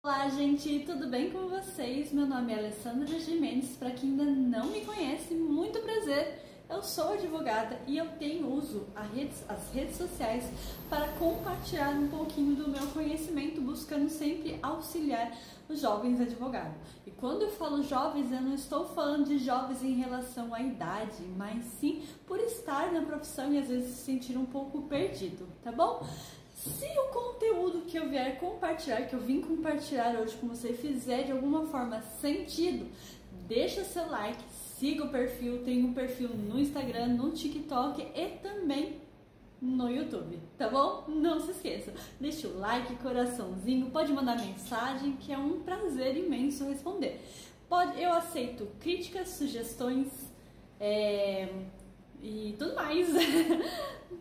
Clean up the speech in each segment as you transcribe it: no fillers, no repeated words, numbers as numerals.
Olá, gente, tudo bem com vocês? Meu nome é Alessandra Gimenez. Para quem ainda não me conhece, muito prazer. Eu sou advogada e eu uso as redes sociais para compartilhar um pouquinho do meu conhecimento, buscando sempre auxiliar os jovens advogados. E quando eu falo jovens, eu não estou falando de jovens em relação à idade, mas sim por estar na profissão e às vezes se sentir um pouco perdido, tá bom? Se o conteúdo que eu vier compartilhar, que eu vim compartilhar hoje com você, fizer de alguma forma sentido, deixa seu like, siga o perfil, tem um perfil no Instagram, no TikTok e também no YouTube, tá bom? Não se esqueça, deixa o like, coraçãozinho, pode mandar mensagem que é um prazer imenso responder. Eu aceito críticas, sugestões, e tudo mais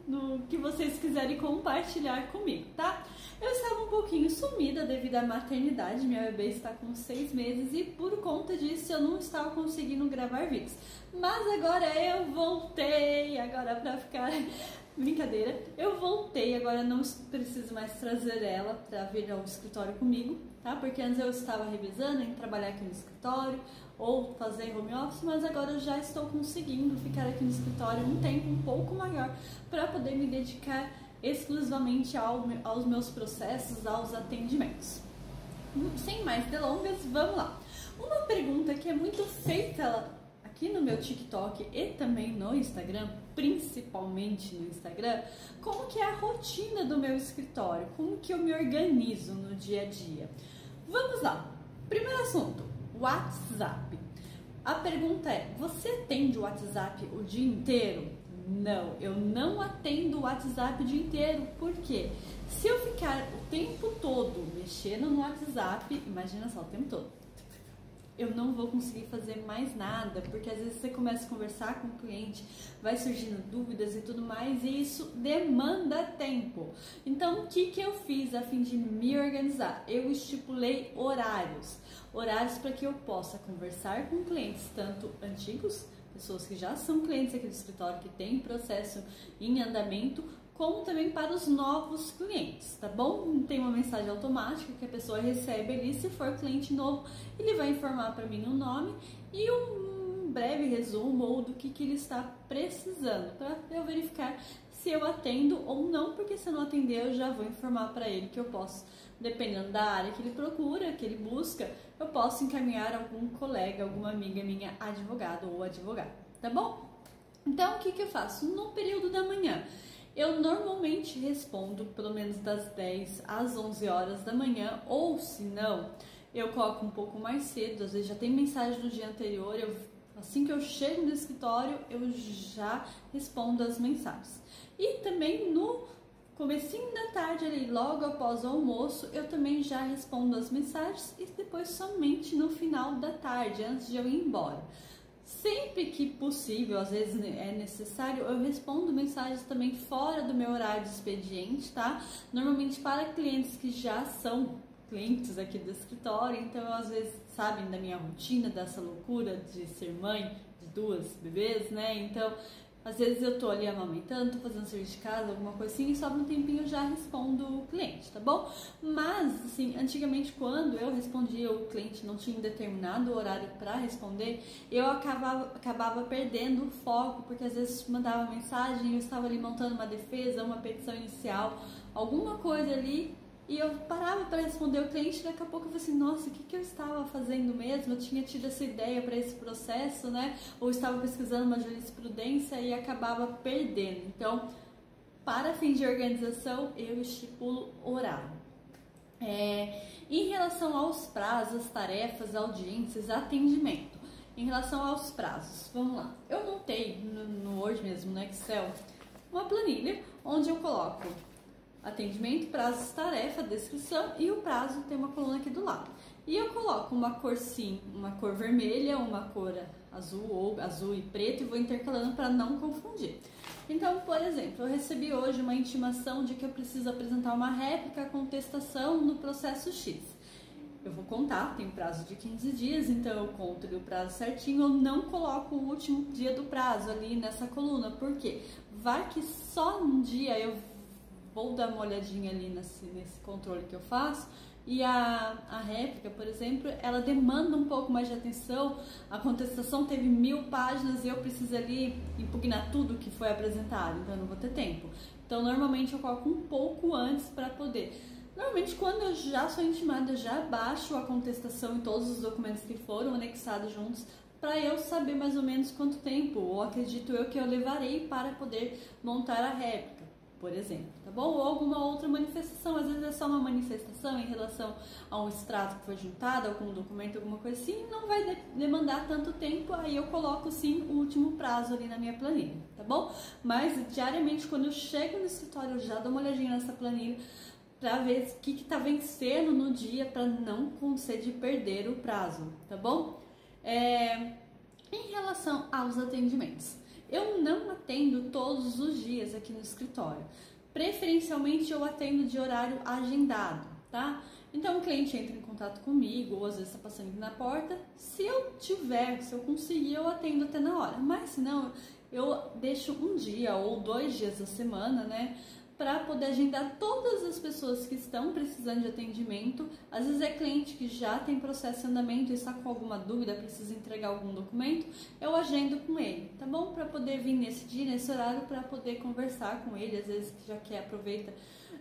no que vocês quiserem compartilhar comigo, tá? Eu estava um pouquinho sumida devido à maternidade, minha bebê está com 6 meses e por conta disso eu não estava conseguindo gravar vídeos. Mas agora eu voltei, agora pra ficar... Brincadeira, eu voltei, agora não preciso mais trazer ela para vir ao escritório comigo, tá? Porque antes eu estava revisando em trabalhar aqui no escritório ou fazer home office, mas agora eu já estou conseguindo ficar aqui no escritório um tempo um pouco maior para poder me dedicar exclusivamente aos meus processos, aos atendimentos. Sem mais delongas, vamos lá. Uma pergunta que é muito feita aqui no meu TikTok e também no Instagram, principalmente no Instagram, como que é a rotina do meu escritório, como que eu me organizo no dia a dia. Vamos lá, primeiro assunto, WhatsApp. A pergunta é, você atende o WhatsApp o dia inteiro? Não, eu não atendo o WhatsApp o dia inteiro, porque se eu ficar o tempo todo mexendo no WhatsApp, imagina só, o tempo todo, eu não vou conseguir fazer mais nada, porque às vezes você começa a conversar com o cliente, vai surgindo dúvidas e tudo mais, e isso demanda tempo. Então, o que eu fiz a fim de me organizar? Eu estipulei horários para que eu possa conversar com clientes, tanto antigos, pessoas que já são clientes aqui do escritório, que têm processo em andamento, como também para os novos clientes, tá bom? Tem uma mensagem automática que a pessoa recebe ali, se for cliente novo, ele vai informar para mim o nome e um breve resumo ou do que ele está precisando, para eu verificar se eu atendo ou não, porque se eu não atender eu já vou informar para ele que eu posso, dependendo da área que ele procura, que ele busca, eu posso encaminhar algum colega, alguma amiga minha advogado ou advogada, tá bom? Então, o que eu faço? No período da manhã, eu normalmente respondo pelo menos das 10 às 11 horas da manhã, ou se não, eu coloco um pouco mais cedo, às vezes já tem mensagem do dia anterior, assim que eu chego no escritório, eu já respondo as mensagens. E também no comecinho da tarde, ali, logo após o almoço, eu também já respondo as mensagens e depois somente no final da tarde, antes de eu ir embora. Sempre que possível, às vezes é necessário, eu respondo mensagens também fora do meu horário de expediente, tá? Normalmente para clientes que já são clientes aqui do escritório, então às vezes sabem da minha rotina, dessa loucura de ser mãe de 2 bebês, né? Então, às vezes eu tô ali amamentando, tô fazendo serviço de casa, alguma coisa assim, e sobra um tempinho eu já respondo o cliente, tá bom? Mas, assim, antigamente quando eu respondia, o cliente não tinha um determinado horário para responder, eu acabava perdendo o foco, porque às vezes mandava mensagem, eu estava ali montando uma defesa, uma petição inicial, alguma coisa ali, e eu parava para responder o cliente, e daqui a pouco eu falei assim, nossa, o que eu estava fazendo mesmo? Eu tinha tido essa ideia para esse processo, né? Ou estava pesquisando uma jurisprudência e acabava perdendo. Então, para fins de organização, eu estipulo horário. Em relação aos prazos, tarefas, audiências, atendimento. Em relação aos prazos, vamos lá. Eu montei no Word mesmo, no Excel, uma planilha onde eu coloco atendimento, prazos, tarefa, descrição e o prazo tem uma coluna aqui do lado. E eu coloco uma cor sim, uma cor vermelha, uma cor azul ou azul e preto e vou intercalando para não confundir. Então, por exemplo, eu recebi hoje uma intimação de que eu preciso apresentar uma réplica, contestação no processo X. Eu vou contar, tem prazo de 15 dias, então eu conto o prazo certinho, eu não coloco o último dia do prazo ali nessa coluna, porque vai que só um dia eu vou dar uma olhadinha ali nesse controle que eu faço E a réplica, por exemplo, ela demanda um pouco mais de atenção. A contestação teve 1000 páginas e eu preciso ali impugnar tudo que foi apresentado, então eu não vou ter tempo. Então, normalmente eu coloco um pouco antes para poder. Normalmente, quando eu já sou intimada, eu já baixo a contestação em todos os documentos que foram anexados juntos, para eu saber mais ou menos quanto tempo, ou acredito eu que eu levarei para poder montar a réplica, por exemplo, tá bom? Ou alguma outra manifestação, às vezes é só uma manifestação em relação a um extrato que foi juntado, algum documento, alguma coisa assim, não vai demandar tanto tempo, aí eu coloco sim o último prazo ali na minha planilha, tá bom? Mas diariamente, quando eu chego no escritório, eu já dou uma olhadinha nessa planilha, para ver o que está vencendo no dia, para não acontecer de perder o prazo, tá bom? Em relação aos atendimentos, eu não atendo todos os dias aqui no escritório. Preferencialmente eu atendo de horário agendado, tá? Então o cliente entra em contato comigo, ou às vezes está passando aqui na porta. Se eu conseguir, eu atendo até na hora. Mas se não, eu deixo um dia ou 2 dias da semana, né? Para poder agendar todas as pessoas que estão precisando de atendimento. Às vezes é cliente que já tem processo em andamento e está com alguma dúvida, precisa entregar algum documento, eu agendo com ele, tá bom? Para poder vir nesse dia, nesse horário, para poder conversar com ele, às vezes já quer, aproveita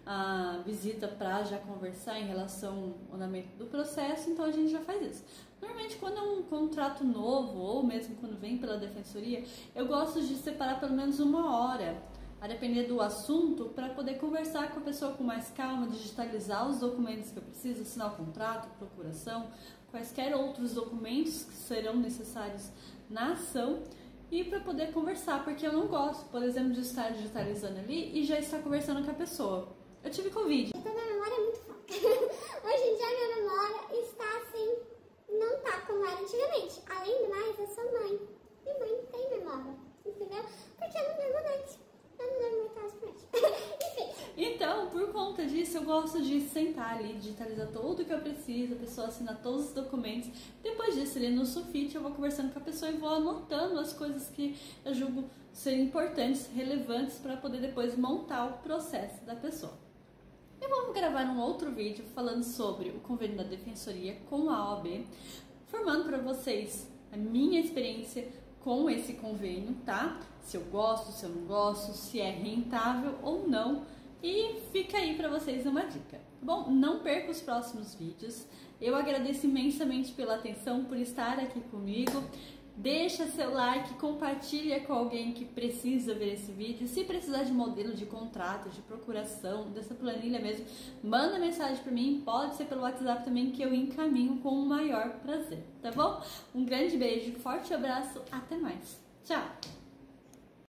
a visita para já conversar em relação ao andamento do processo, então a gente já faz isso. Normalmente quando é um contrato novo, ou mesmo quando vem pela defensoria, eu gosto de separar pelo menos 1 hora, a depender do assunto, para poder conversar com a pessoa com mais calma, digitalizar os documentos que eu preciso, assinar o contrato, procuração, quaisquer outros documentos que serão necessários na ação, e para poder conversar, porque eu não gosto, por exemplo, de estar digitalizando ali e já estar conversando com a pessoa. Eu tive Covid. Então minha memória é muito fraca. Hoje em dia minha memória está assim, não tá como era antigamente. Além do mais, eu sou mãe. E mãe não tem memória, entendeu? Porque eu não lembro noite. Eu não lembro muito as Enfim. Então, por conta disso, eu gosto de sentar ali, digitalizar tudo o que eu preciso, a pessoa assinar todos os documentos. Depois disso, ali no sulfite, eu vou conversando com a pessoa e vou anotando as coisas que eu julgo serem importantes, relevantes, para poder depois montar o processo da pessoa. E vamos gravar um outro vídeo falando sobre o convênio da Defensoria com a OAB, formando para vocês a minha experiência com esse convênio, tá? Se eu gosto, se eu não gosto, se é rentável ou não. E fica aí para vocês uma dica, tá bom? Não perca os próximos vídeos. Eu agradeço imensamente pela atenção, por estar aqui comigo. Deixa seu like, compartilha com alguém que precisa ver esse vídeo. Se precisar de modelo de contrato, de procuração, dessa planilha mesmo, manda mensagem para mim, pode ser pelo WhatsApp também, que eu encaminho com o maior prazer, tá bom? Um grande beijo, forte abraço, até mais. Tchau!